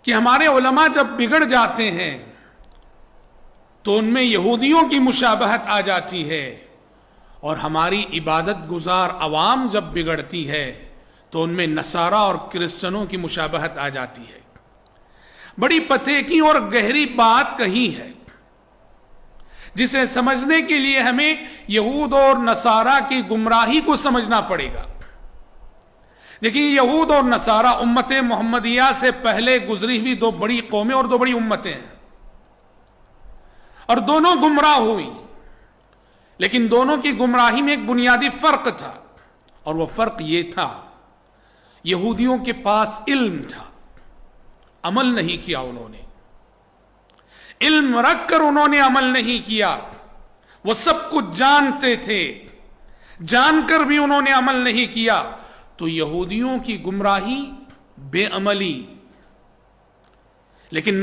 کہ ہمارے علماء جب بگڑ جاتے ہیں تو ان میں یہودیوں کی مشابہت آ جاتی ہے، اور ہماری عبادت گزار عوام جب بگڑتی ہے تو ان میں نصارہ اور کرسچنوں کی مشابہت آ جاتی ہے۔ بڑی پتے کی اور گہری بات کہی ہے، جسے سمجھنے کے لیے ہمیں یہود اور نصارہ کی گمراہی کو سمجھنا پڑے گا۔ دیکھیں، یہود اور نصارہ امت محمدیہ سے پہلے گزری ہوئی دو بڑی قومیں اور دو بڑی امتیں ہیں، اور دونوں گمراہ ہوئی، لیکن دونوں کی گمراہی میں ایک بنیادی فرق تھا، اور وہ فرق یہ تھا، یہودیوں کے پاس علم تھا، عمل نہیں کیا انہوں نے، علم رکھ کر انہوں نے عمل نہیں کیا۔ وہ سب کچھ جانتے تھے، جان کر بھی انہوں نے عمل نہیں کیا۔ تو یہودیوں کی گمراہی بے عملی، لیکن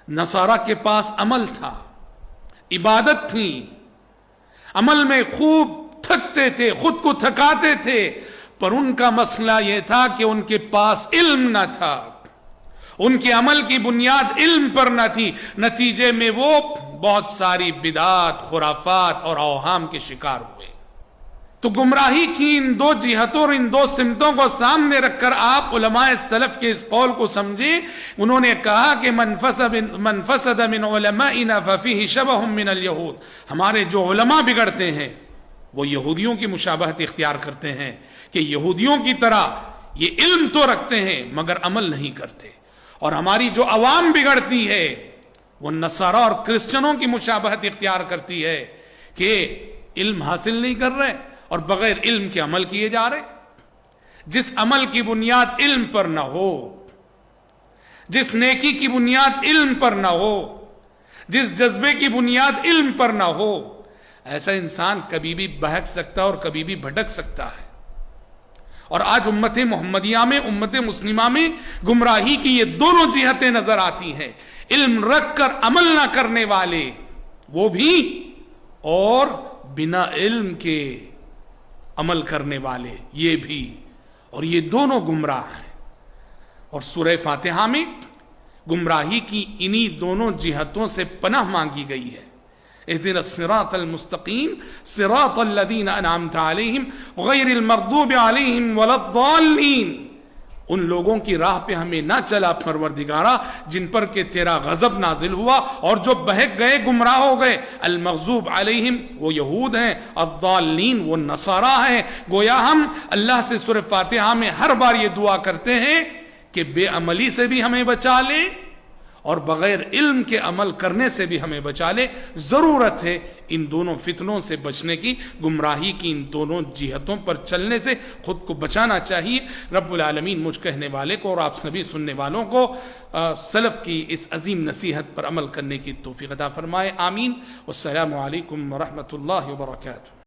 نصارہ کے پاس عمل تھا، عبادت تھی، عمل میں خوب تھکتے تھے، خود کو تھکاتے تھے، پر ان کا مسئلہ یہ تھا کہ ان کے پاس علم نہ تھا، ان کے عمل کی بنیاد علم پر نہ تھی، نتیجے میں وہ بہت ساری بدعات، خرافات اور اوہام کے شکار ہوئے۔ تو گمراہی کی ان دو جہتوں اور ان دو سمتوں کو سامنے رکھ کر آپ علماء سلف کے اس قول کو سمجھیں۔ انہوں نے کہا کہ من فسد من علمائنا ففیہ شبہ من الیہود، ہمارے جو علماء بگڑتے ہیں وہ یہودیوں کی مشابہت اختیار کرتے ہیں، کہ یہودیوں کی طرح یہ علم تو رکھتے ہیں مگر عمل نہیں کرتے، اور ہماری جو عوام بگڑتی ہے وہ نصارہ اور کرسچنوں کی مشابہت اختیار کرتی ہے، کہ علم حاصل نہیں کر رہے اور بغیر علم کے عمل کیے جا رہے۔ جس عمل کی بنیاد علم پر نہ ہو، جس نیکی کی بنیاد علم پر نہ ہو، جس جذبے کی بنیاد علم پر نہ ہو، ایسا انسان کبھی بھی بہک سکتا اور کبھی بھی بھٹک سکتا ہے۔ اور آج امت محمدیہ میں، امت مسلمہ میں گمراہی کی یہ دونوں جہتیں نظر آتی ہیں، علم رکھ کر عمل نہ کرنے والے وہ بھی، اور بنا علم کے عمل کرنے والے یہ بھی، اور یہ دونوں گمراہ ہیں۔ اور سورہ فاتحہ میں گمراہی کی انہی دونوں جہتوں سے پناہ مانگی گئی ہے۔ اہدنا الصراط المستقیم صراط الذین انعمت علیہم غیر المغضوب علیہم ولا الضالین، ان لوگوں کی راہ پہ ہمیں نہ چلا پروردگارا جن پر کہ تیرا غضب نازل ہوا اور جو بہک گئے، گمراہ ہو گئے۔ المغضوب علیہم وہ یہود ہیں، الضالین وہ نصارہ ہیں۔ گویا ہم اللہ سے سورہ فاتحہ میں ہر بار یہ دعا کرتے ہیں کہ بے عملی سے بھی ہمیں بچا لے اور بغیر علم کے عمل کرنے سے بھی ہمیں بچا لے۔ ضرورت ہے ان دونوں فتنوں سے بچنے کی، گمراہی کی ان دونوں جہتوں پر چلنے سے خود کو بچانا چاہیے۔ رب العالمین مجھ کہنے والے کو اور آپ سبھی سننے والوں کو سلف کی اس عظیم نصیحت پر عمل کرنے کی توفیق عطا فرمائے، آمین۔ والسلام علیکم ورحمۃ اللہ وبرکاتہ۔